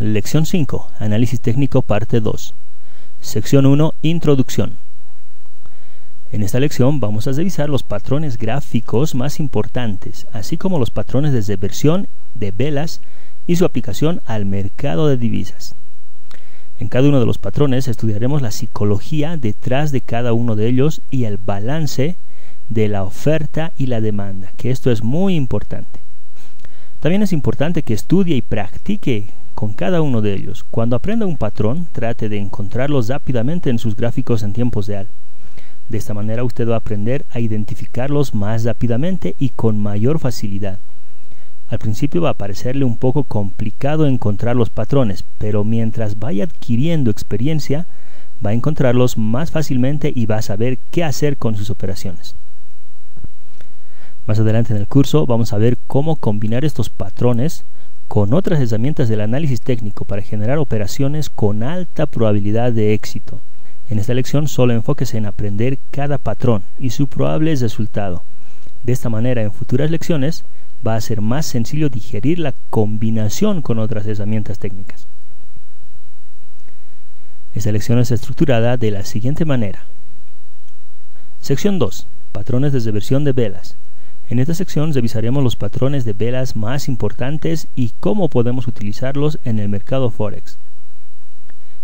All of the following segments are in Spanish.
Lección 5. Análisis técnico parte 2. Sección 1. Introducción. En esta lección vamos a revisar los patrones gráficos más importantes, así como los patrones de reversión de velas y su aplicación al mercado de divisas. En cada uno de los patrones estudiaremos la psicología detrás de cada uno de ellos y el balance de la oferta y la demanda, que esto es muy importante. También es importante que estudie y practique con cada uno de ellos. Cuando aprenda un patrón, trate de encontrarlos rápidamente en sus gráficos en tiempo real. De esta manera usted va a aprender a identificarlos más rápidamente y con mayor facilidad. Al principio va a parecerle un poco complicado encontrar los patrones, pero mientras vaya adquiriendo experiencia, va a encontrarlos más fácilmente y va a saber qué hacer con sus operaciones. Más adelante en el curso vamos a ver cómo combinar estos patrones con otras herramientas del análisis técnico para generar operaciones con alta probabilidad de éxito. En esta lección solo enfóquese en aprender cada patrón y su probable resultado. De esta manera, en futuras lecciones va a ser más sencillo digerir la combinación con otras herramientas técnicas. Esta lección es estructurada de la siguiente manera. Sección 2. Patrones de reversión de velas. En esta sección revisaremos los patrones de velas más importantes y cómo podemos utilizarlos en el mercado Forex.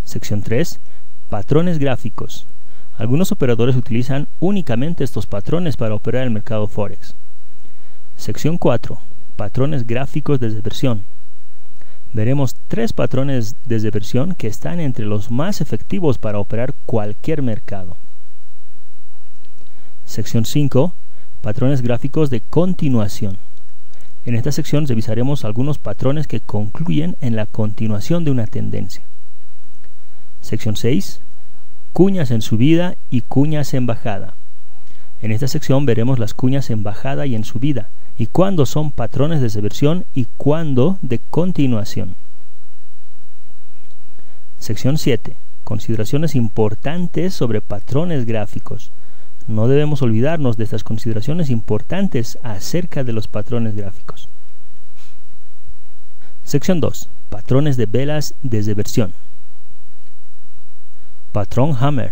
Sección 3. Patrones gráficos. Algunos operadores utilizan únicamente estos patrones para operar el mercado Forex. Sección 4. Patrones gráficos de reversión. Veremos 3 patrones de reversión que están entre los más efectivos para operar cualquier mercado. Sección 5. Patrones gráficos de continuación. En esta sección revisaremos algunos patrones que concluyen en la continuación de una tendencia. Sección 6. Cuñas en subida y cuñas en bajada. En esta sección veremos las cuñas en bajada y en subida, y cuándo son patrones de reversión y cuándo de continuación. Sección 7. Consideraciones importantes sobre patrones gráficos. No debemos olvidarnos de estas consideraciones importantes acerca de los patrones gráficos. Sección 2. Patrones de velas de reversión. Patrón Hammer.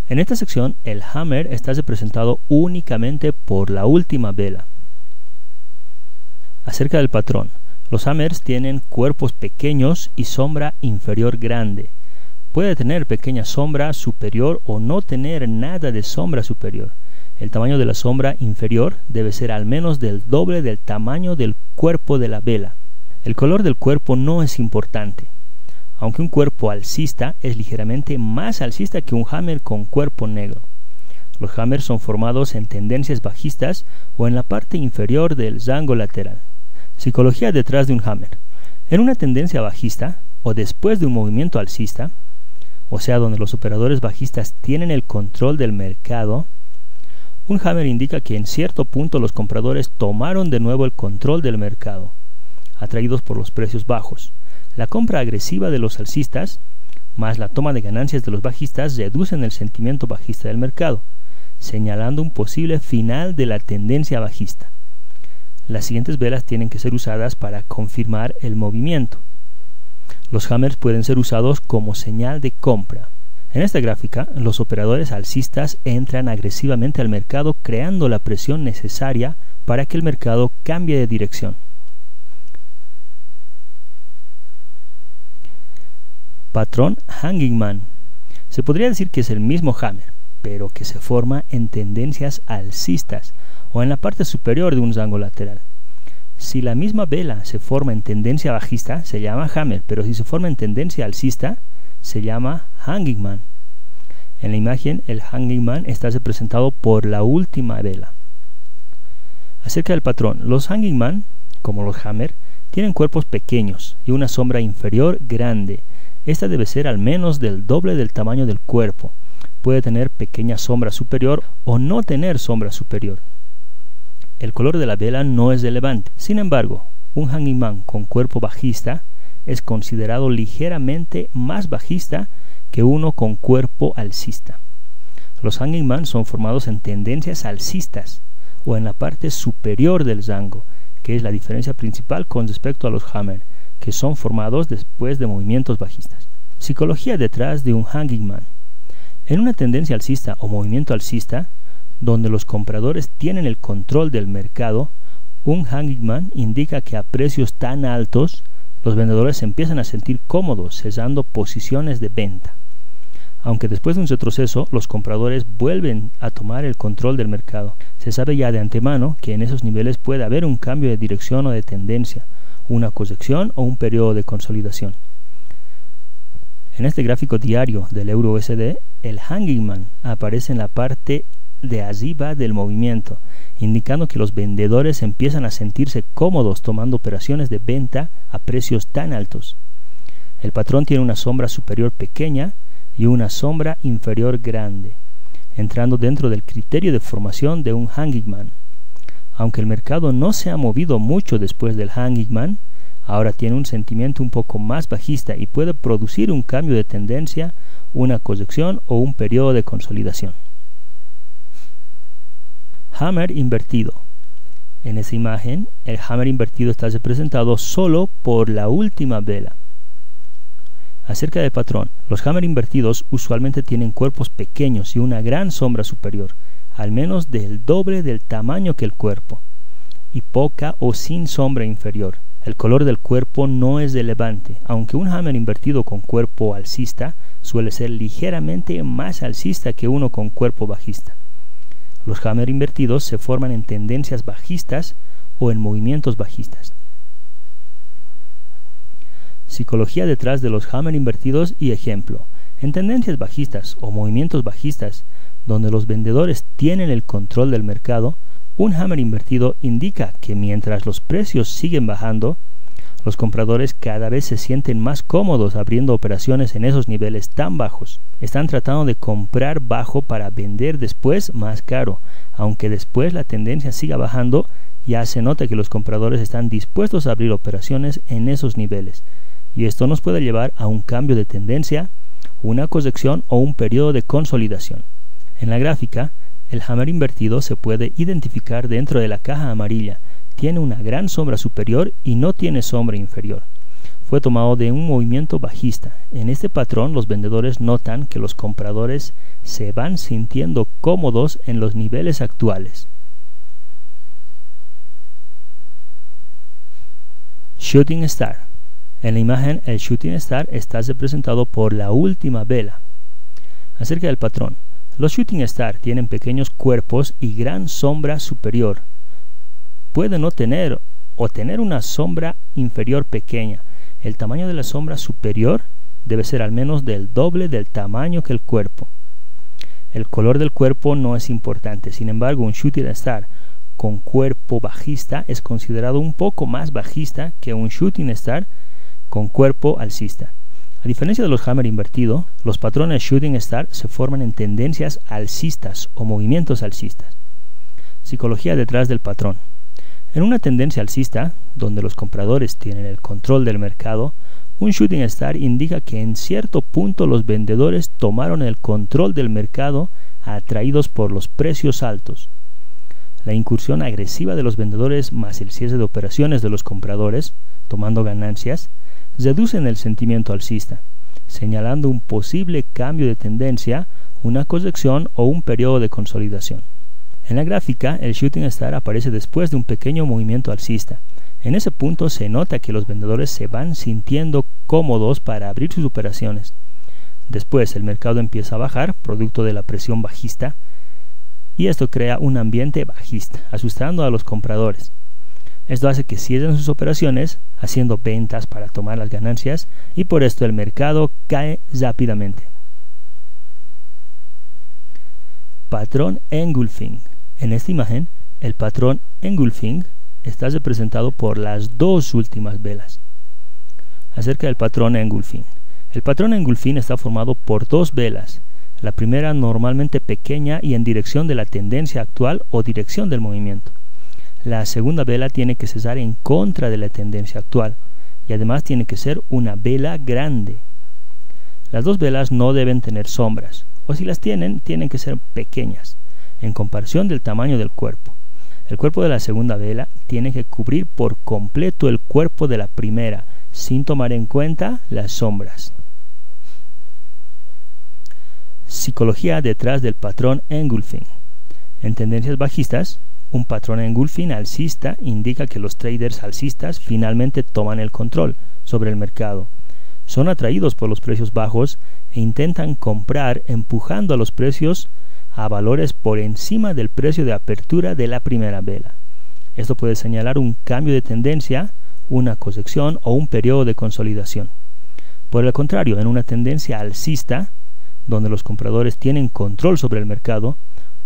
En esta sección, el Hammer está representado únicamente por la última vela. Acerca del patrón, los Hammers tienen cuerpos pequeños y sombra inferior grande. Puede tener pequeña sombra superior o no tener nada de sombra superior. El tamaño de la sombra inferior debe ser al menos del doble del tamaño del cuerpo de la vela. El color del cuerpo no es importante, aunque un cuerpo alcista es ligeramente más alcista que un Hammer con cuerpo negro. Los Hammers son formados en tendencias bajistas o en la parte inferior del rango lateral. Psicología detrás de un Hammer. En una tendencia bajista o después de un movimiento alcista, o sea donde los operadores bajistas tienen el control del mercado, un Hammer indica que en cierto punto los compradores tomaron de nuevo el control del mercado, atraídos por los precios bajos. La compra agresiva de los alcistas, más la toma de ganancias de los bajistas, reducen el sentimiento bajista del mercado, señalando un posible final de la tendencia bajista. Las siguientes velas tienen que ser usadas para confirmar el movimiento. Los Hammers pueden ser usados como señal de compra. En esta gráfica, los operadores alcistas entran agresivamente al mercado creando la presión necesaria para que el mercado cambie de dirección. Patrón Hanging Man. Se podría decir que es el mismo Hammer, pero que se forma en tendencias alcistas o en la parte superior de un rango lateral. Si la misma vela se forma en tendencia bajista, se llama Hammer, pero si se forma en tendencia alcista, se llama Hanging Man. En la imagen, el Hanging Man está representado por la última vela. Acerca del patrón, los Hanging Man, como los Hammer, tienen cuerpos pequeños y una sombra inferior grande. Esta debe ser al menos del doble del tamaño del cuerpo. Puede tener pequeña sombra superior o no tener sombra superior. El color de la vela no es relevante. Sin embargo, un Hanging Man con cuerpo bajista es considerado ligeramente más bajista que uno con cuerpo alcista. Los Hanging Man son formados en tendencias alcistas o en la parte superior del rango, que es la diferencia principal con respecto a los Hammer, que son formados después de movimientos bajistas. Psicología detrás de un hanging man. En una tendencia alcista o movimiento alcista, donde los compradores tienen el control del mercado, un hanging man indica que a precios tan altos, los vendedores se empiezan a sentir cómodos cesando posiciones de venta. Aunque después de un retroceso, los compradores vuelven a tomar el control del mercado. Se sabe ya de antemano que en esos niveles puede haber un cambio de dirección o de tendencia, una corrección o un periodo de consolidación. En este gráfico diario del euro USD, el hanging man aparece en la parte de arriba del movimiento, indicando que los vendedores empiezan a sentirse cómodos tomando operaciones de venta a precios tan altos. El patrón tiene una sombra superior pequeña y una sombra inferior grande, entrando dentro del criterio de formación de un hanging man. Aunque el mercado no se ha movido mucho después del hanging man, ahora tiene un sentimiento un poco más bajista y puede producir un cambio de tendencia, una corrección o un periodo de consolidación. Hammer invertido. En esa imagen, el hammer invertido está representado solo por la última vela. Acerca del patrón, los hammer invertidos usualmente tienen cuerpos pequeños y una gran sombra superior, al menos del doble del tamaño que el cuerpo, y poca o sin sombra inferior. El color del cuerpo no es relevante, aunque un hammer invertido con cuerpo alcista suele ser ligeramente más alcista que uno con cuerpo bajista. Los hammer invertidos se forman en tendencias bajistas o en movimientos bajistas. Psicología detrás de los hammer invertidos y ejemplo. En tendencias bajistas o movimientos bajistas, donde los vendedores tienen el control del mercado, un hammer invertido indica que mientras los precios siguen bajando, los compradores cada vez se sienten más cómodos abriendo operaciones en esos niveles tan bajos. Están tratando de comprar bajo para vender después más caro, aunque después la tendencia siga bajando, ya se nota que los compradores están dispuestos a abrir operaciones en esos niveles, y esto nos puede llevar a un cambio de tendencia, una corrección o un periodo de consolidación. En la gráfica, el hammer invertido se puede identificar dentro de la caja amarilla. Tiene una gran sombra superior y no tiene sombra inferior. Fue tomado de un movimiento bajista. En este patrón, los vendedores notan que los compradores se van sintiendo cómodos en los niveles actuales. Shooting Star. En la imagen, el Shooting Star está representado por la última vela. Acerca del patrón, los Shooting Star tienen pequeños cuerpos y gran sombra superior. Pueden no tener o tener una sombra inferior pequeña. El tamaño de la sombra superior debe ser al menos del doble del tamaño que el cuerpo. El color del cuerpo no es importante, sin embargo un Shooting Star con cuerpo bajista es considerado un poco más bajista que un Shooting Star con cuerpo alcista. A diferencia de los hammer invertido, los patrones Shooting Star se forman en tendencias alcistas o movimientos alcistas. Psicología detrás del patrón. En una tendencia alcista, donde los compradores tienen el control del mercado, un Shooting Star indica que en cierto punto los vendedores tomaron el control del mercado atraídos por los precios altos. La incursión agresiva de los vendedores más el cierre de operaciones de los compradores, tomando ganancias, reducen el sentimiento alcista, señalando un posible cambio de tendencia, una corrección o un periodo de consolidación. En la gráfica, el Shooting Star aparece después de un pequeño movimiento alcista. En ese punto se nota que los vendedores se van sintiendo cómodos para abrir sus operaciones. Después el mercado empieza a bajar, producto de la presión bajista, y esto crea un ambiente bajista, asustando a los compradores. Esto hace que cierren sus operaciones, haciendo ventas para tomar las ganancias, y por esto el mercado cae rápidamente. Patrón Engulfing. En esta imagen, el patrón Engulfing está representado por las dos últimas velas. Acerca del patrón Engulfing. El patrón Engulfing está formado por dos velas. La primera normalmente pequeña y en dirección de la tendencia actual o dirección del movimiento. La segunda vela tiene que cesar en contra de la tendencia actual y además tiene que ser una vela grande. Las dos velas no deben tener sombras, o si las tienen, tienen que ser pequeñas, en comparación del tamaño del cuerpo. El cuerpo de la segunda vela tiene que cubrir por completo el cuerpo de la primera, sin tomar en cuenta las sombras. Psicología detrás del patrón engulfing. En tendencias bajistas, un patrón engulfing alcista indica que los traders alcistas finalmente toman el control sobre el mercado. Son atraídos por los precios bajos e intentan comprar empujando a los precios a valores por encima del precio de apertura de la primera vela. Esto puede señalar un cambio de tendencia, una corrección o un periodo de consolidación. Por el contrario, en una tendencia alcista, donde los compradores tienen control sobre el mercado,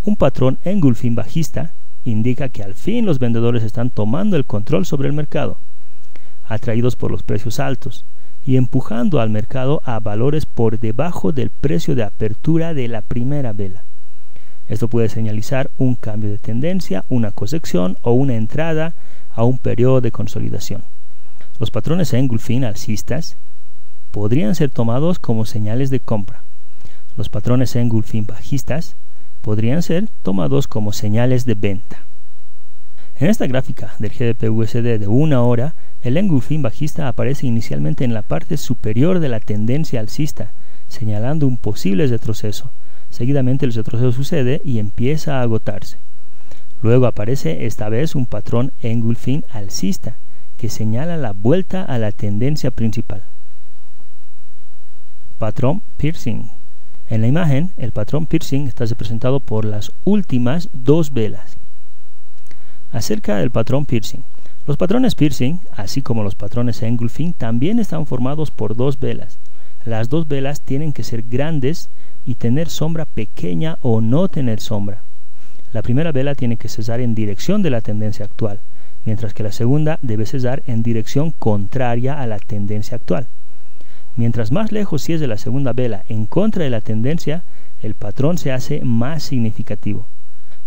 un patrón engulfing bajista indica que al fin los vendedores están tomando el control sobre el mercado, atraídos por los precios altos y empujando al mercado a valores por debajo del precio de apertura de la primera vela. Esto puede señalizar un cambio de tendencia, una corrección o una entrada a un periodo de consolidación. Los patrones engulfing alcistas podrían ser tomados como señales de compra. Los patrones engulfing bajistas podrían ser tomados como señales de venta. En esta gráfica del GBP/USD de 1 hora, el engulfing bajista aparece inicialmente en la parte superior de la tendencia alcista, señalando un posible retroceso. Seguidamente el retroceso sucede y empieza a agotarse. Luego aparece esta vez un patrón engulfing alcista, que señala la vuelta a la tendencia principal. Patrón piercing. En la imagen, el patrón piercing está representado por las últimas dos velas. Acerca del patrón piercing. Los patrones piercing, así como los patrones engulfing, también están formados por dos velas. Las dos velas tienen que ser grandes y tener sombra pequeña o no tener sombra. La primera vela tiene que cesar en dirección de la tendencia actual, mientras que la segunda debe cesar en dirección contraria a la tendencia actual. Mientras más lejos cese la segunda vela en contra de la tendencia, el patrón se hace más significativo.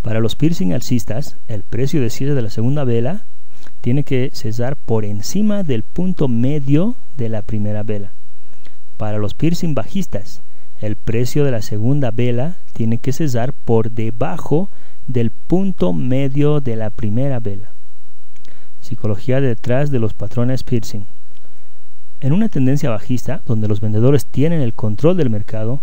Para los piercing alcistas, el precio de cierre de la segunda vela tiene que cesar por encima del punto medio de la primera vela. Para los piercing bajistas, el precio de la segunda vela tiene que cesar por debajo del punto medio de la primera vela. Psicología detrás de los patrones piercing. En una tendencia bajista, donde los vendedores tienen el control del mercado,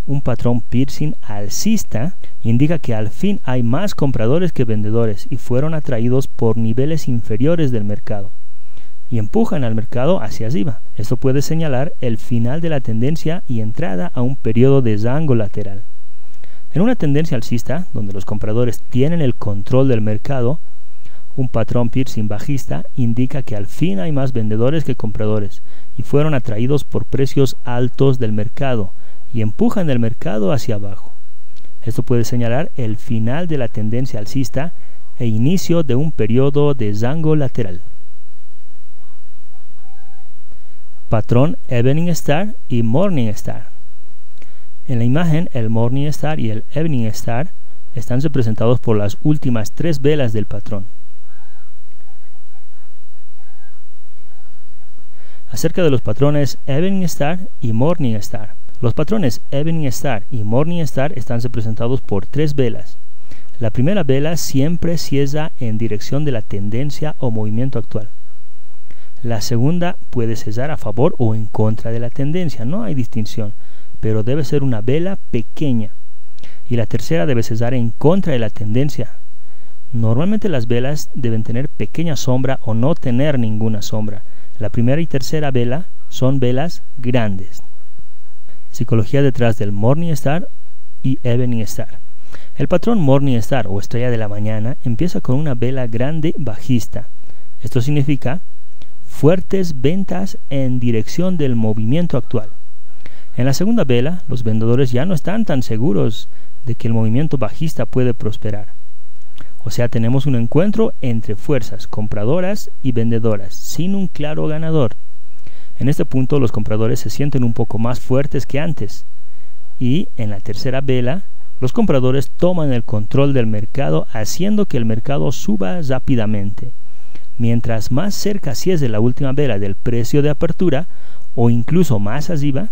un patrón piercing alcista indica que al fin hay más compradores que vendedores y fueron atraídos por niveles inferiores del mercado y empujan al mercado hacia arriba. Esto puede señalar el final de la tendencia y entrada a un periodo de rango lateral. En una tendencia alcista, donde los compradores tienen el control del mercado, un patrón piercing bajista indica que al fin hay más vendedores que compradores y fueron atraídos por precios altos del mercado y empujan el mercado hacia abajo. Esto puede señalar el final de la tendencia alcista e inicio de un periodo de rango lateral. Patrón Evening Star y Morning Star. En la imagen, el Morning Star y el Evening Star están representados por las últimas tres velas del patrón. Acerca de los patrones Evening Star y Morning Star. Los patrones Evening Star y Morning Star están representados por tres velas. La primera vela siempre cierra en dirección de la tendencia o movimiento actual. La segunda puede cesar a favor o en contra de la tendencia, no hay distinción, pero debe ser una vela pequeña. Y la tercera debe cesar en contra de la tendencia. Normalmente las velas deben tener pequeña sombra o no tener ninguna sombra. La primera y tercera vela son velas grandes. Psicología detrás del Morning Star y Evening Star. El patrón Morning Star o estrella de la mañana empieza con una vela grande bajista. Esto significa fuertes ventas en dirección del movimiento actual. En la segunda vela, los vendedores ya no están tan seguros de que el movimiento bajista puede prosperar. O sea, tenemos un encuentro entre fuerzas compradoras y vendedoras, sin un claro ganador. En este punto los compradores se sienten un poco más fuertes que antes. Y en la tercera vela, los compradores toman el control del mercado, haciendo que el mercado suba rápidamente. Mientras más cerca cierre la última vela del precio de apertura, o incluso más arriba,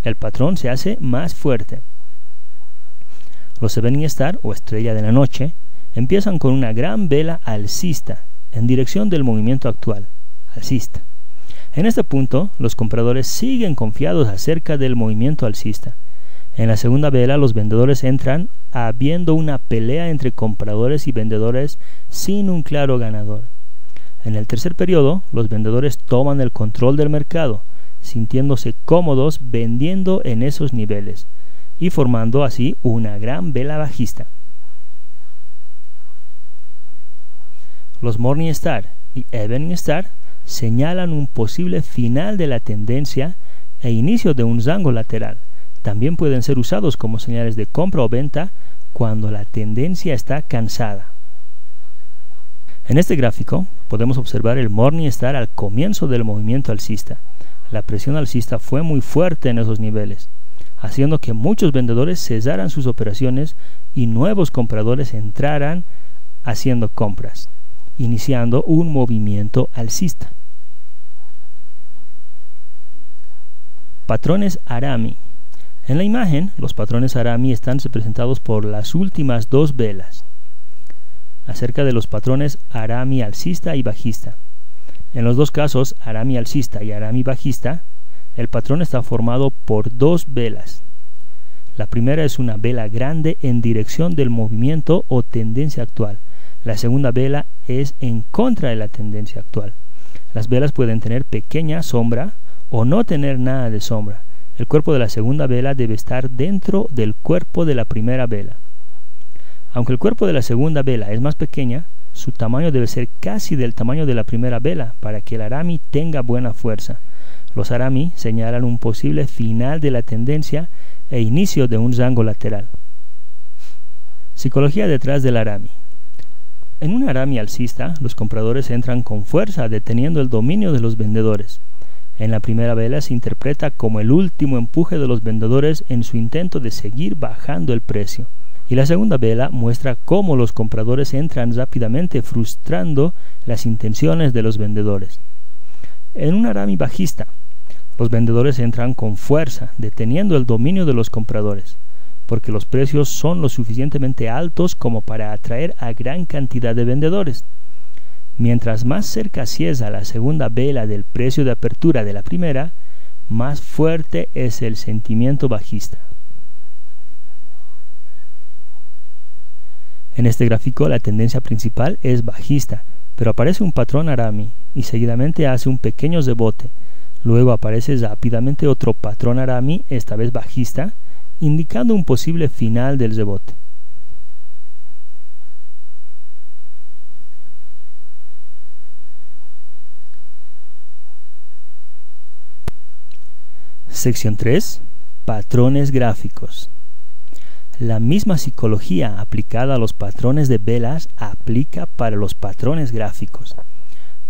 el patrón se hace más fuerte. Los Evening Star o estrella de la noche empiezan con una gran vela alcista en dirección del movimiento actual, alcista. En este punto, los compradores siguen confiados acerca del movimiento alcista. En la segunda vela, los vendedores entran habiendo una pelea entre compradores y vendedores sin un claro ganador. En el tercer periodo, los vendedores toman el control del mercado, sintiéndose cómodos vendiendo en esos niveles y formando así una gran vela bajista. Los Morning Star y Evening Star señalan un posible final de la tendencia e inicio de un rango lateral. También pueden ser usados como señales de compra o venta cuando la tendencia está cansada. En este gráfico podemos observar el Morning Star al comienzo del movimiento alcista. La presión alcista fue muy fuerte en esos niveles, haciendo que muchos vendedores cesaran sus operaciones y nuevos compradores entraran haciendo compras, iniciando un movimiento alcista. Patrones Arami. En la imagen, los patrones Arami están representados por las últimas dos velas. Acerca de los patrones Arami alcista y bajista. En los dos casos, Arami alcista y Arami bajista, el patrón está formado por dos velas. La primera es una vela grande en dirección del movimiento o tendencia actual. La segunda vela es en contra de la tendencia actual. Las velas pueden tener pequeña sombra o no tener nada de sombra. El cuerpo de la segunda vela debe estar dentro del cuerpo de la primera vela. Aunque el cuerpo de la segunda vela es más pequeña, su tamaño debe ser casi del tamaño de la primera vela para que el Arami tenga buena fuerza. Los Arami señalan un posible final de la tendencia e inicio de un rango lateral. Psicología detrás del Arami. En un Arami alcista, los compradores entran con fuerza deteniendo el dominio de los vendedores. En la primera vela se interpreta como el último empuje de los vendedores en su intento de seguir bajando el precio. Y la segunda vela muestra cómo los compradores entran rápidamente frustrando las intenciones de los vendedores. En un Arami bajista, los vendedores entran con fuerza, deteniendo el dominio de los compradores, porque los precios son lo suficientemente altos como para atraer a gran cantidad de vendedores. Mientras más cerca cierra la segunda vela del precio de apertura de la primera, más fuerte es el sentimiento bajista. En este gráfico la tendencia principal es bajista, pero aparece un patrón Arami y seguidamente hace un pequeño rebote. Luego aparece rápidamente otro patrón Arami, esta vez bajista, indicando un posible final del rebote. Sección 3. Patrones gráficos. La misma psicología aplicada a los patrones de velas aplica para los patrones gráficos.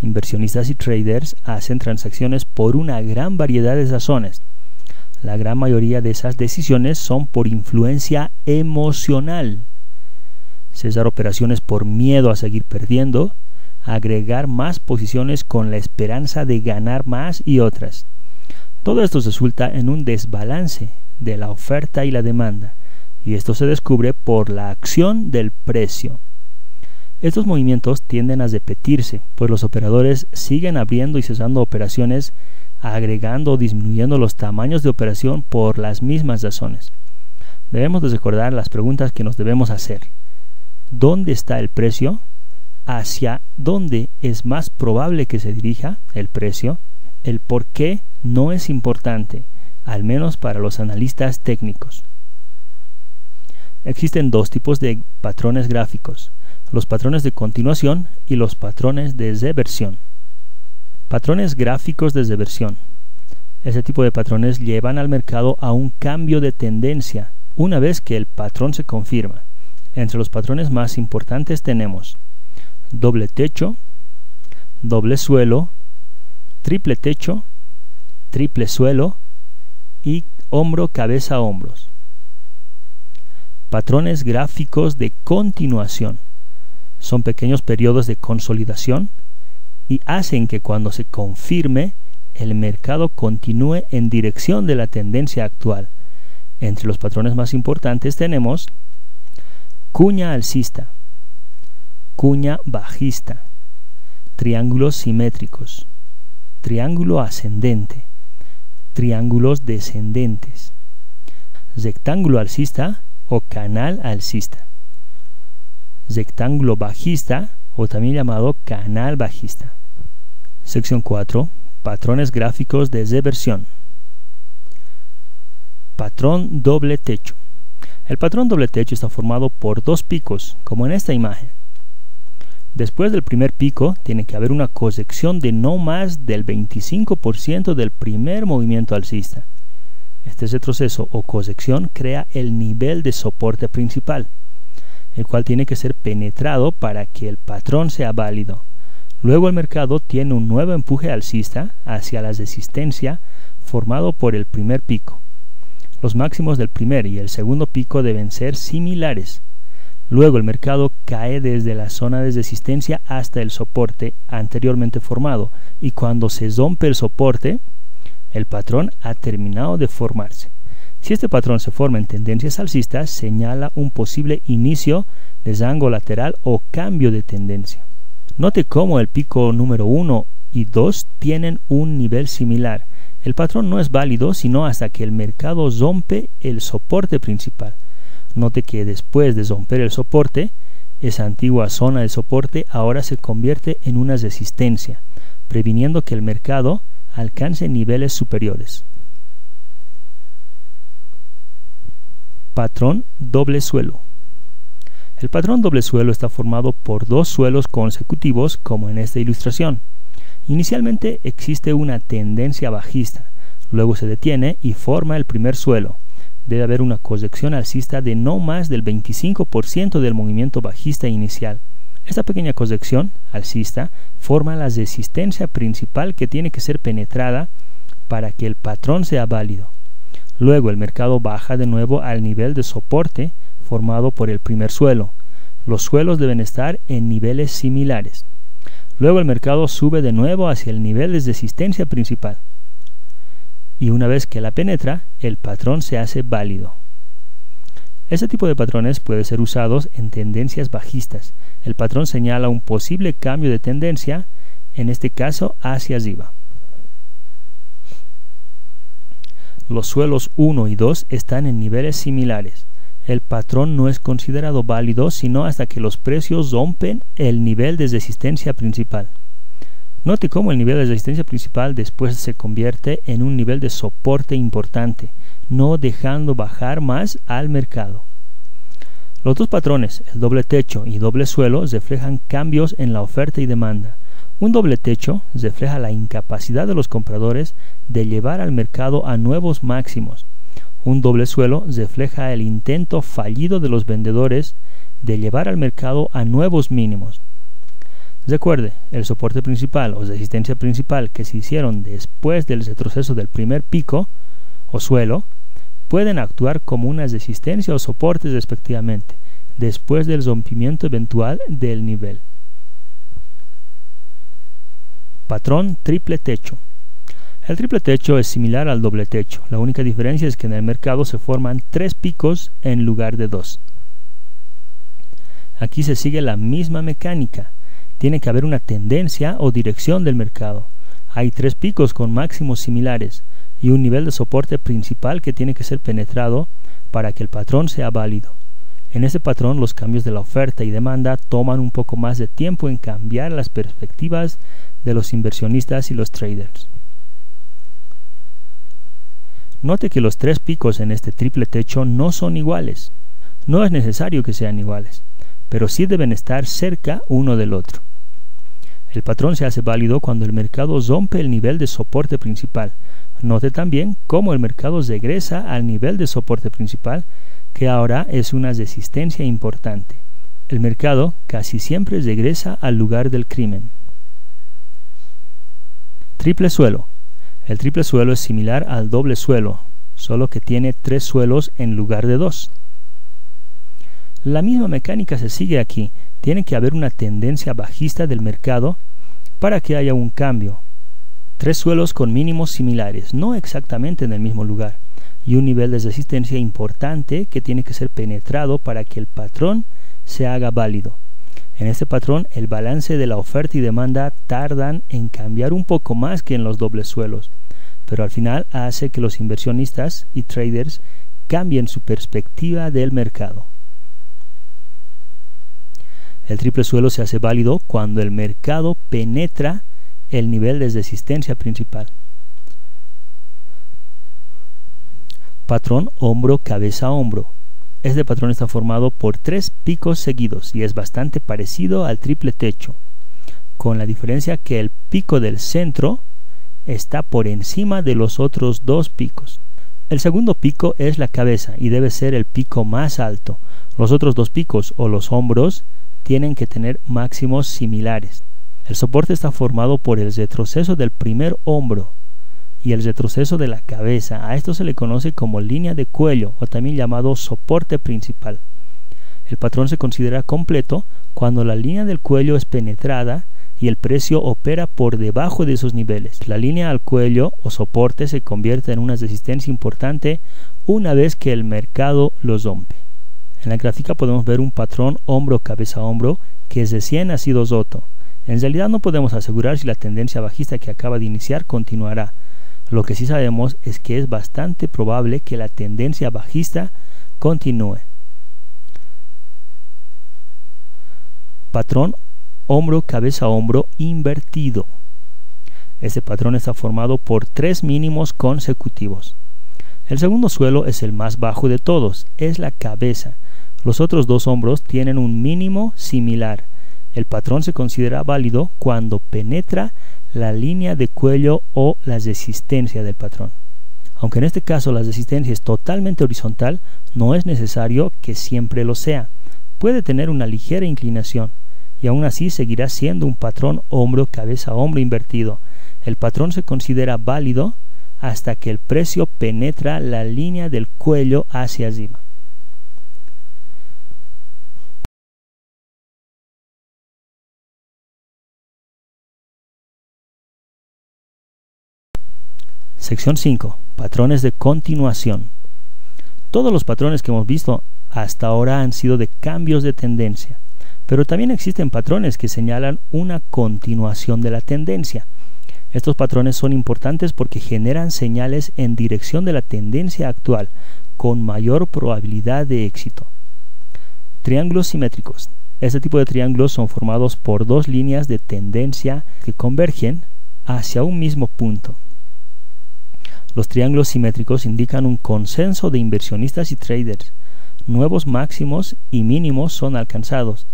Inversionistas y traders hacen transacciones por una gran variedad de razones. La gran mayoría de esas decisiones son por influencia emocional. Cesar operaciones por miedo a seguir perdiendo, agregar más posiciones con la esperanza de ganar más y otras. Todo esto resulta en un desbalance de la oferta y la demanda, y esto se descubre por la acción del precio. Estos movimientos tienden a repetirse, pues los operadores siguen abriendo y cesando operaciones, agregando o disminuyendo los tamaños de operación por las mismas razones. Debemos de recordar las preguntas que nos debemos hacer. ¿Dónde está el precio? ¿Hacia dónde es más probable que se dirija el precio? El por qué no es importante, al menos para los analistas técnicos. Existen dos tipos de patrones gráficos: los patrones de continuación y los patrones de reversión. Patrones gráficos de reversión. Este tipo de patrones llevan al mercado a un cambio de tendencia una vez que el patrón se confirma. Entre los patrones más importantes tenemos doble techo, doble suelo, triple techo, triple suelo y hombro, cabeza, hombros. Patrones gráficos de continuación. Son pequeños periodos de consolidación y hacen que cuando se confirme, el mercado continúe en dirección de la tendencia actual. Entre los patrones más importantes tenemos cuña alcista, cuña bajista, triángulos simétricos, triángulo ascendente, triángulos descendentes, rectángulo alcista o canal alcista, rectángulo bajista o también llamado canal bajista. Sección 4. Patrones gráficos de reversión. Patrón doble techo. El patrón doble techo está formado por dos picos, como en esta imagen. Después del primer pico tiene que haber una corrección de no más del 25% del primer movimiento alcista. Este retroceso o corrección crea el nivel de soporte principal, el cual tiene que ser penetrado para que el patrón sea válido. Luego el mercado tiene un nuevo empuje alcista hacia la resistencia formado por el primer pico. Los máximos del primer y el segundo pico deben ser similares. Luego el mercado cae desde la zona de resistencia hasta el soporte anteriormente formado, y cuando se rompe el soporte, el patrón ha terminado de formarse. Si este patrón se forma en tendencias alcistas, señala un posible inicio de rango lateral o cambio de tendencia. Note cómo el pico número 1 y 2 tienen un nivel similar. El patrón no es válido sino hasta que el mercado rompe el soporte principal. Note que después de romper el soporte, esa antigua zona de soporte ahora se convierte en una resistencia, previniendo que el mercado alcance niveles superiores. Patrón doble suelo. El patrón doble suelo está formado por dos suelos consecutivos, como en esta ilustración. Inicialmente existe una tendencia bajista, luego se detiene y forma el primer suelo. Debe haber una corrección alcista de no más del 25% del movimiento bajista inicial. Esta pequeña corrección alcista forma la resistencia principal que tiene que ser penetrada para que el patrón sea válido. Luego el mercado baja de nuevo al nivel de soporte formado por el primer suelo. Los suelos deben estar en niveles similares. Luego el mercado sube de nuevo hacia el nivel de resistencia principal. Y una vez que la penetra, el patrón se hace válido. Este tipo de patrones puede ser usados en tendencias bajistas. El patrón señala un posible cambio de tendencia, en este caso hacia arriba. Los suelos 1 y 2 están en niveles similares. El patrón no es considerado válido sino hasta que los precios rompen el nivel de resistencia principal. Note cómo el nivel de resistencia principal después se convierte en un nivel de soporte importante, no dejando bajar más al mercado. Los dos patrones, el doble techo y doble suelo, reflejan cambios en la oferta y demanda. Un doble techo refleja la incapacidad de los compradores de llevar al mercado a nuevos máximos. Un doble suelo refleja el intento fallido de los vendedores de llevar al mercado a nuevos mínimos. Recuerde, el soporte principal o resistencia principal que se hicieron después del retroceso del primer pico o suelo pueden actuar como una resistencia o soporte respectivamente, después del rompimiento eventual del nivel. Patrón triple techo. El triple techo es similar al doble techo. La única diferencia es que en el mercado se forman 3 picos en lugar de 2. Aquí se sigue la misma mecánica. Tiene que haber una tendencia o dirección del mercado. Hay 3 picos con máximos similares y un nivel de soporte principal que tiene que ser penetrado para que el patrón sea válido. En este patrón los cambios de la oferta y demanda toman un poco más de tiempo en cambiar las perspectivas de los inversionistas y los traders. Note que los 3 picos en este triple techo no son iguales. No es necesario que sean iguales, pero sí deben estar cerca uno del otro. El patrón se hace válido cuando el mercado rompe el nivel de soporte principal. Note también cómo el mercado regresa al nivel de soporte principal, que ahora es una resistencia importante. El mercado casi siempre regresa al lugar del crimen. Triple suelo. El triple suelo es similar al doble suelo, solo que tiene 3 suelos en lugar de 2. La misma mecánica se sigue aquí. Tiene que haber una tendencia bajista del mercado para que haya un cambio. 3 suelos con mínimos similares, no exactamente en el mismo lugar, y un nivel de resistencia importante que tiene que ser penetrado para que el patrón se haga válido. En este patrón, el balance de la oferta y demanda tardan en cambiar un poco más que en los dobles suelos, pero al final hace que los inversionistas y traders cambien su perspectiva del mercado. El triple suelo se hace válido cuando el mercado penetra el nivel de resistencia principal. Patrón hombro, cabeza, hombro. Este patrón está formado por 3 picos seguidos y es bastante parecido al triple techo, con la diferencia que el pico del centro está por encima de los otros 2 picos. El segundo pico es la cabeza y debe ser el pico más alto. Los otros 2 picos o los hombros tienen que tener máximos similares. El soporte está formado por el retroceso del primer hombro y el retroceso de la cabeza. A esto se le conoce como línea de cuello o también llamado soporte principal. El patrón se considera completo cuando la línea del cuello es penetrada y el precio opera por debajo de esos niveles. La línea al cuello o soporte se convierte en una resistencia importante una vez que el mercado lo rompe. En la gráfica podemos ver un patrón hombro-cabeza-hombro que recién ha sido roto. En realidad no podemos asegurar si la tendencia bajista que acaba de iniciar continuará. Lo que sí sabemos es que es bastante probable que la tendencia bajista continúe. Patrón hombro, cabeza, hombro invertido. Este patrón está formado por 3 mínimos consecutivos. El segundo suelo es el más bajo de todos, es la cabeza. Los otros 2 hombros tienen un mínimo similar. El patrón se considera válido cuando penetra la línea de cuello o la resistencia del patrón. Aunque en este caso la resistencia es totalmente horizontal, no es necesario que siempre lo sea. Puede tener una ligera inclinación y aún así seguirá siendo un patrón hombro, cabeza, hombro invertido. El patrón se considera válido hasta que el precio penetra la línea del cuello hacia arriba. Sección 5. Patrones de continuación. Todos los patrones que hemos visto hasta ahora han sido de cambios de tendencia, pero también existen patrones que señalan una continuación de la tendencia. Estos patrones son importantes porque generan señales en dirección de la tendencia actual, con mayor probabilidad de éxito. Triángulos simétricos. Este tipo de triángulos son formados por 2 líneas de tendencia que convergen hacia un mismo punto. Los triángulos simétricos indican un consenso de inversionistas y traders. Nuevos máximos y mínimos son alcanzados.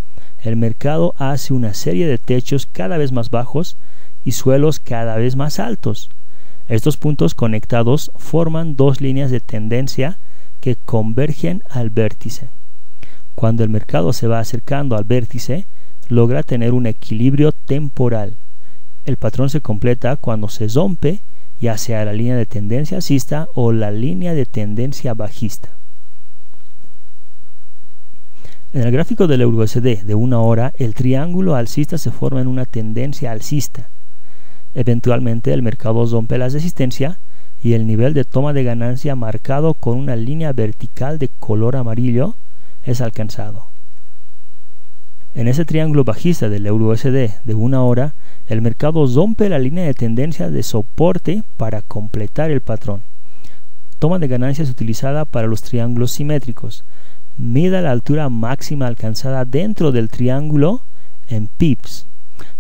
El mercado hace una serie de techos cada vez más bajos y suelos cada vez más altos. Estos puntos conectados forman 2 líneas de tendencia que convergen al vértice. Cuando el mercado se va acercando al vértice, logra tener un equilibrio temporal. El patrón se completa cuando se rompe ya sea la línea de tendencia alcista o la línea de tendencia bajista. En el gráfico del EURUSD de 1 hora, el triángulo alcista se forma en una tendencia alcista. Eventualmente el mercado rompe la resistencia y el nivel de toma de ganancia marcado con una línea vertical de color amarillo es alcanzado. En ese triángulo bajista del EURUSD de 1 hora, el mercado rompe la línea de tendencia de soporte para completar el patrón. Toma de ganancias utilizada para los triángulos simétricos. Mida la altura máxima alcanzada dentro del triángulo en pips.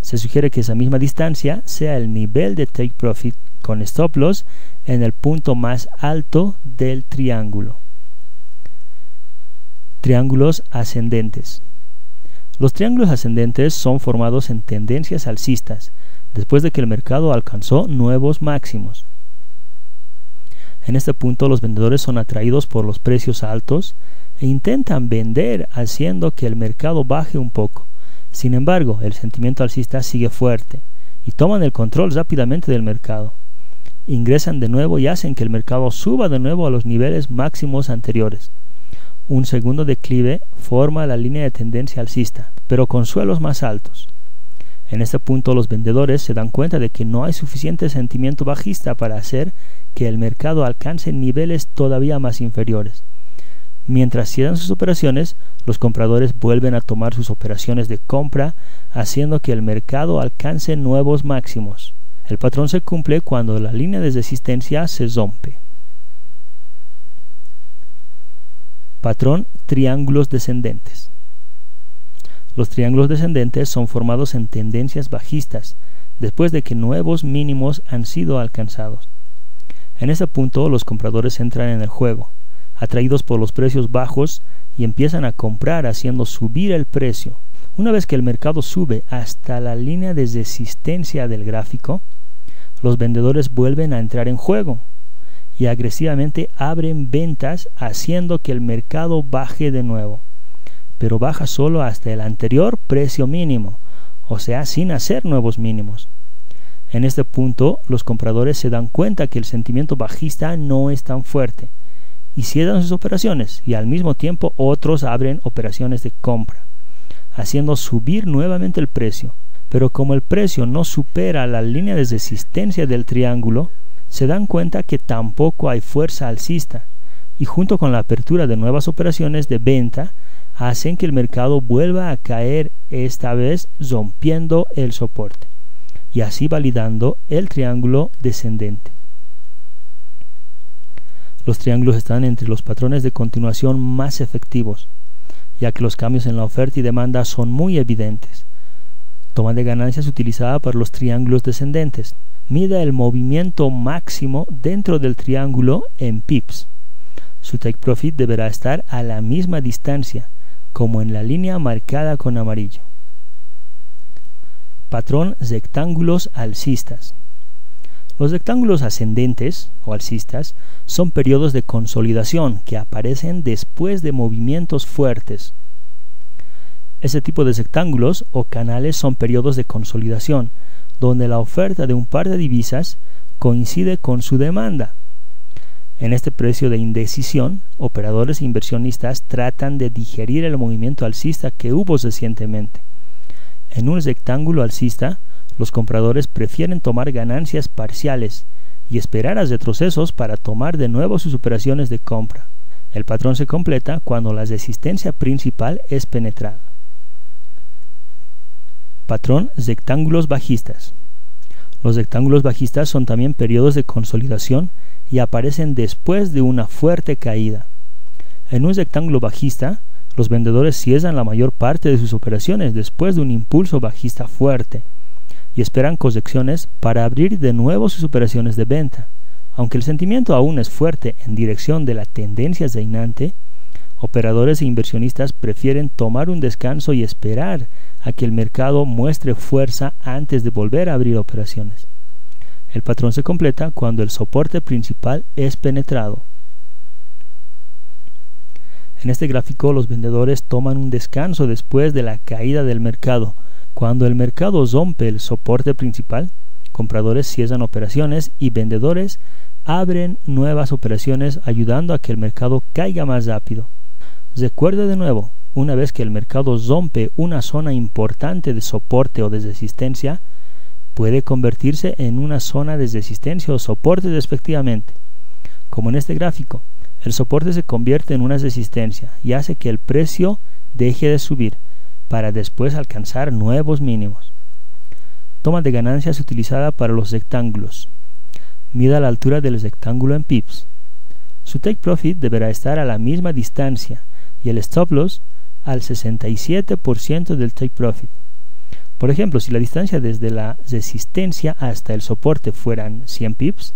Se sugiere que esa misma distancia sea el nivel de take profit con stop loss en el punto más alto del triángulo. Triángulos ascendentes. Los triángulos ascendentes son formados en tendencias alcistas, después de que el mercado alcanzó nuevos máximos. En este punto los vendedores son atraídos por los precios altos e intentan vender haciendo que el mercado baje un poco. Sin embargo, el sentimiento alcista sigue fuerte y toman el control rápidamente del mercado. Ingresan de nuevo y hacen que el mercado suba de nuevo a los niveles máximos anteriores. Un segundo declive forma la línea de tendencia alcista, pero con suelos más altos. En este punto los vendedores se dan cuenta de que no hay suficiente sentimiento bajista para hacer que el mercado alcance niveles todavía más inferiores. Mientras cierran sus operaciones, los compradores vuelven a tomar sus operaciones de compra, haciendo que el mercado alcance nuevos máximos. El patrón se cumple cuando la línea de resistencia se rompe. Patrón triángulos descendentes. Los triángulos descendentes son formados en tendencias bajistas, después de que nuevos mínimos han sido alcanzados. En este punto, los compradores entran en el juego, atraídos por los precios bajos, y empiezan a comprar haciendo subir el precio. Una vez que el mercado sube hasta la línea de resistencia del gráfico, los vendedores vuelven a entrar en juego y agresivamente abren ventas haciendo que el mercado baje de nuevo, pero baja solo hasta el anterior precio mínimo, o sea, sin hacer nuevos mínimos. En este punto, los compradores se dan cuenta que el sentimiento bajista no es tan fuerte y cierran sus operaciones, y al mismo tiempo otros abren operaciones de compra, haciendo subir nuevamente el precio. Pero como el precio no supera la línea de resistencia del triángulo, se dan cuenta que tampoco hay fuerza alcista, y junto con la apertura de nuevas operaciones de venta, hacen que el mercado vuelva a caer, esta vez rompiendo el soporte, y así validando el triángulo descendente. Los triángulos están entre los patrones de continuación más efectivos, ya que los cambios en la oferta y demanda son muy evidentes. Toma de ganancias utilizada para los triángulos descendentes. Mida el movimiento máximo dentro del triángulo en pips. Su take profit deberá estar a la misma distancia, como en la línea marcada con amarillo. Patrón rectángulos alcistas. Los rectángulos ascendentes o alcistas son periodos de consolidación que aparecen después de movimientos fuertes. Este tipo de rectángulos o canales son periodos de consolidación, donde la oferta de un par de divisas coincide con su demanda. En este precio de indecisión, operadores e inversionistas tratan de digerir el movimiento alcista que hubo recientemente. En un rectángulo alcista, los compradores prefieren tomar ganancias parciales y esperar a retrocesos para tomar de nuevo sus operaciones de compra. El patrón se completa cuando la resistencia principal es penetrada. Patrón rectángulos bajistas. Los rectángulos bajistas son también periodos de consolidación y aparecen después de una fuerte caída. En un rectángulo bajista, los vendedores cierran la mayor parte de sus operaciones después de un impulso bajista fuerte y esperan correcciones para abrir de nuevo sus operaciones de venta. Aunque el sentimiento aún es fuerte en dirección de la tendencia reinante, operadores e inversionistas prefieren tomar un descanso y esperar a que el mercado muestre fuerza antes de volver a abrir operaciones. El patrón se completa cuando el soporte principal es penetrado. En este gráfico, los vendedores toman un descanso después de la caída del mercado. Cuando el mercado rompe el soporte principal, compradores cierran operaciones y vendedores abren nuevas operaciones, ayudando a que el mercado caiga más rápido. Recuerde de nuevo, una vez que el mercado rompe una zona importante de soporte o de resistencia, puede convertirse en una zona de resistencia o soporte respectivamente. Como en este gráfico, el soporte se convierte en una resistencia y hace que el precio deje de subir, para después alcanzar nuevos mínimos. Toma de ganancias utilizada para los rectángulos. Mida la altura del rectángulo en pips. Su take profit deberá estar a la misma distancia y el stop loss al 67% del take profit. Por ejemplo, si la distancia desde la resistencia hasta el soporte fueran 100 pips,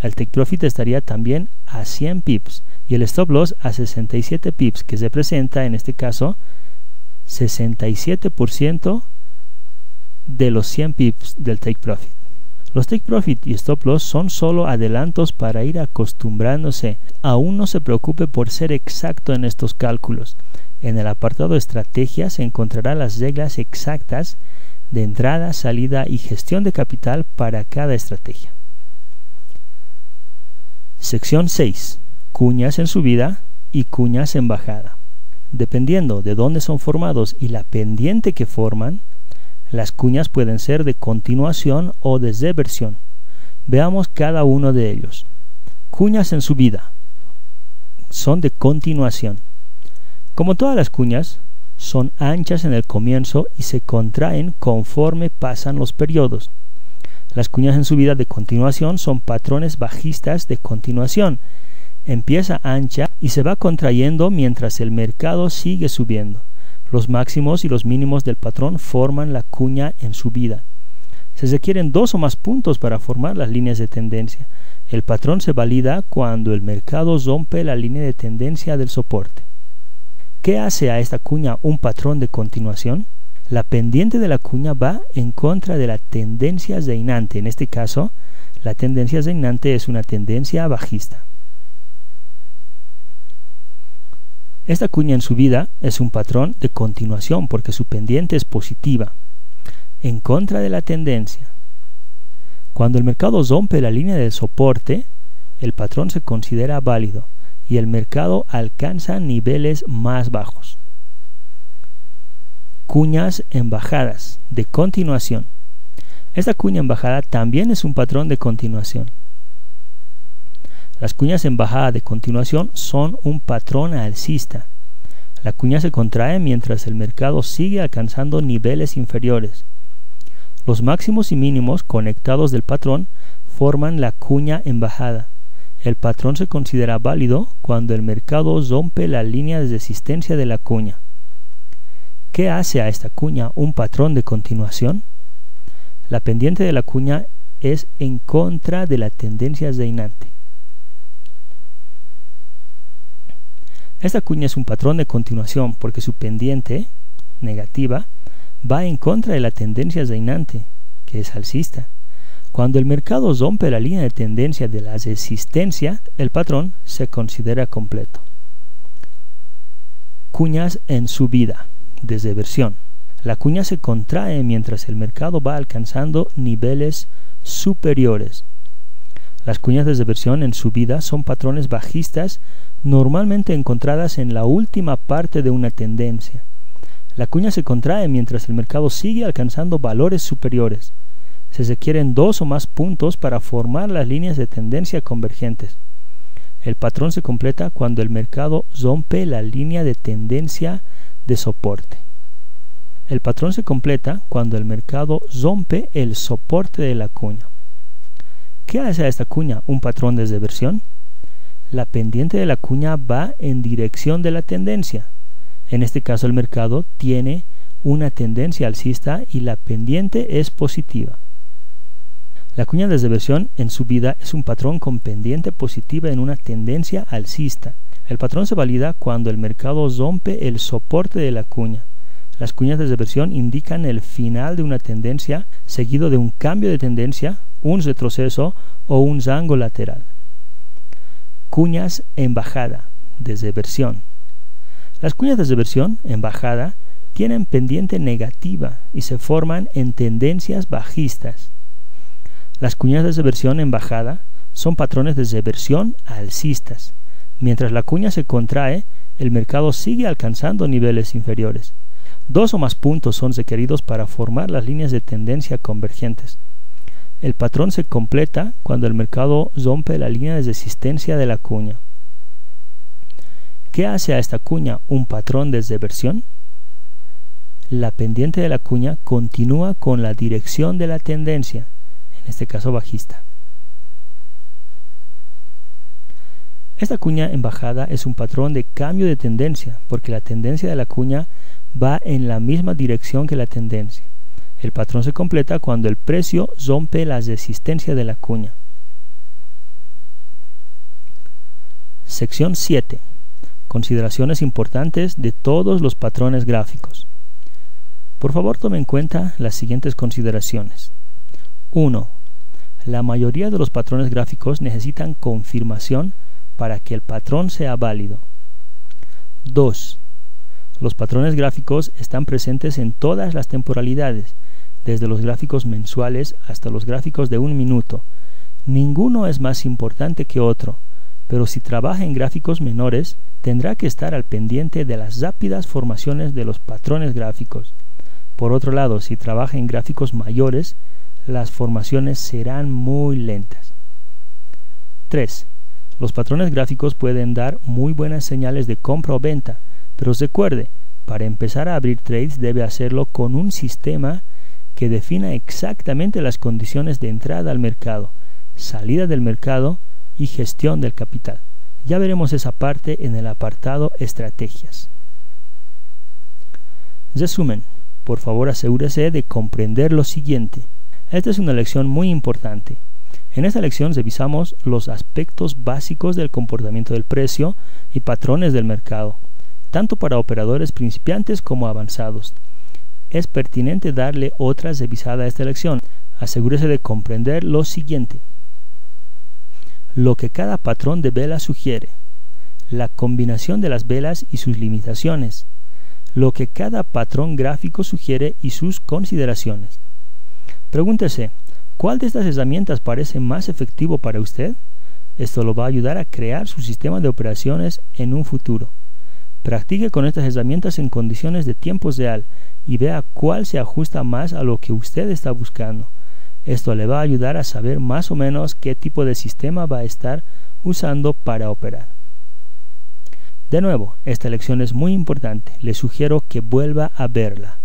el take profit estaría también a 100 pips y el stop loss a 67 pips, que representa en este caso 67% de los 100 pips del take profit. Los take profit y stop loss son solo adelantos para ir acostumbrándose. Aún no se preocupe por ser exacto en estos cálculos. En el apartado estrategia se encontrará las reglas exactas de entrada, salida y gestión de capital para cada estrategia. Sección 6. Cuñas en subida y cuñas en bajada. Dependiendo de dónde son formados y la pendiente que forman, las cuñas pueden ser de continuación o de reversión. Veamos cada uno de ellos. Cuñas en subida son de continuación. Como todas las cuñas, son anchas en el comienzo y se contraen conforme pasan los periodos. Las cuñas en subida de continuación son patrones bajistas de continuación. Empieza ancha y se va contrayendo mientras el mercado sigue subiendo. Los máximos y los mínimos del patrón forman la cuña en subida. Se requieren 2 o más puntos para formar las líneas de tendencia. El patrón se valida cuando el mercado rompe la línea de tendencia del soporte. ¿Qué hace a esta cuña un patrón de continuación? La pendiente de la cuña va en contra de la tendencia reinante. En este caso, la tendencia reinante es una tendencia bajista. Esta cuña en subida es un patrón de continuación porque su pendiente es positiva, en contra de la tendencia. Cuando el mercado rompe la línea del soporte, el patrón se considera válido y el mercado alcanza niveles más bajos. Cuñas en bajadas de continuación. Esta cuña en bajada también es un patrón de continuación. Las cuñas en bajada de continuación son un patrón alcista. La cuña se contrae mientras el mercado sigue alcanzando niveles inferiores. Los máximos y mínimos conectados del patrón forman la cuña en bajada. El patrón se considera válido cuando el mercado rompe la línea de resistencia de la cuña. ¿Qué hace a esta cuña un patrón de continuación? La pendiente de la cuña es en contra de la tendencia reinante. Esta cuña es un patrón de continuación porque su pendiente negativa va en contra de la tendencia reinante, que es alcista. Cuando el mercado rompe la línea de tendencia de la resistencia, el patrón se considera completo. Cuñas en subida, de reversión. La cuña se contrae mientras el mercado va alcanzando niveles superiores. Las cuñas de reversión en subida son patrones bajistas normalmente encontradas en la última parte de una tendencia. La cuña se contrae mientras el mercado sigue alcanzando valores superiores. Se requieren 2 o más puntos para formar las líneas de tendencia convergentes. El patrón se completa cuando el mercado rompe la línea de tendencia de soporte. El patrón se completa cuando el mercado rompe el soporte de la cuña. ¿Qué hace a esta cuña un patrón de reversión? La pendiente de la cuña va en dirección de la tendencia. En este caso el mercado tiene una tendencia alcista y la pendiente es positiva. La cuña de reversión en subida es un patrón con pendiente positiva en una tendencia alcista. El patrón se valida cuando el mercado rompe el soporte de la cuña. Las cuñas de reversión indican el final de una tendencia seguido de un cambio de tendencia, un retroceso o un rango lateral. Cuñas en bajada, de reversión. Las cuñas de reversión en bajada tienen pendiente negativa y se forman en tendencias bajistas. Las cuñas de reversión en bajada son patrones de reversión alcistas. Mientras la cuña se contrae, el mercado sigue alcanzando niveles inferiores. 2 o más puntos son requeridos para formar las líneas de tendencia convergentes. El patrón se completa cuando el mercado rompe la línea de resistencia de la cuña. ¿Qué hace a esta cuña un patrón de reversión? La pendiente de la cuña continúa con la dirección de la tendencia, en este caso bajista. Esta cuña en bajada es un patrón de cambio de tendencia porque la tendencia de la cuña va en la misma dirección que la tendencia. El patrón se completa cuando el precio rompe la resistencia de la cuña. Sección 7. Consideraciones importantes de todos los patrones gráficos. Por favor, tome en cuenta las siguientes consideraciones. 1. La mayoría de los patrones gráficos necesitan confirmación para que el patrón sea válido. 2. Los patrones gráficos están presentes en todas las temporalidades, desde los gráficos mensuales hasta los gráficos de 1 minuto. Ninguno es más importante que otro, pero si trabaja en gráficos menores, tendrá que estar al pendiente de las rápidas formaciones de los patrones gráficos. Por otro lado, si trabaja en gráficos mayores, las formaciones serán muy lentas. 3. Los patrones gráficos pueden dar muy buenas señales de compra o venta, Pero recuerde, para empezar a abrir trades debe hacerlo con un sistema que defina exactamente las condiciones de entrada al mercado, salida del mercado y gestión del capital. Ya veremos esa parte en el apartado Estrategias. Resumen. Por favor, asegúrese de comprender lo siguiente. Esta es una lección muy importante. En esta lección revisamos los aspectos básicos del comportamiento del precio y patrones del mercado, tanto para operadores principiantes como avanzados. Es pertinente darle otra revisada a esta lección. Asegúrese de comprender lo siguiente. Lo que cada patrón de vela sugiere, la combinación de las velas y sus limitaciones, lo que cada patrón gráfico sugiere y sus consideraciones. Pregúntese, ¿cuál de estas herramientas parece más efectivo para usted? Esto lo va a ayudar a crear su sistema de operaciones en un futuro. Practique con estas herramientas en condiciones de tiempo real y vea cuál se ajusta más a lo que usted está buscando. Esto le va a ayudar a saber más o menos qué tipo de sistema va a estar usando para operar. De nuevo, esta lección es muy importante. Le sugiero que vuelva a verla.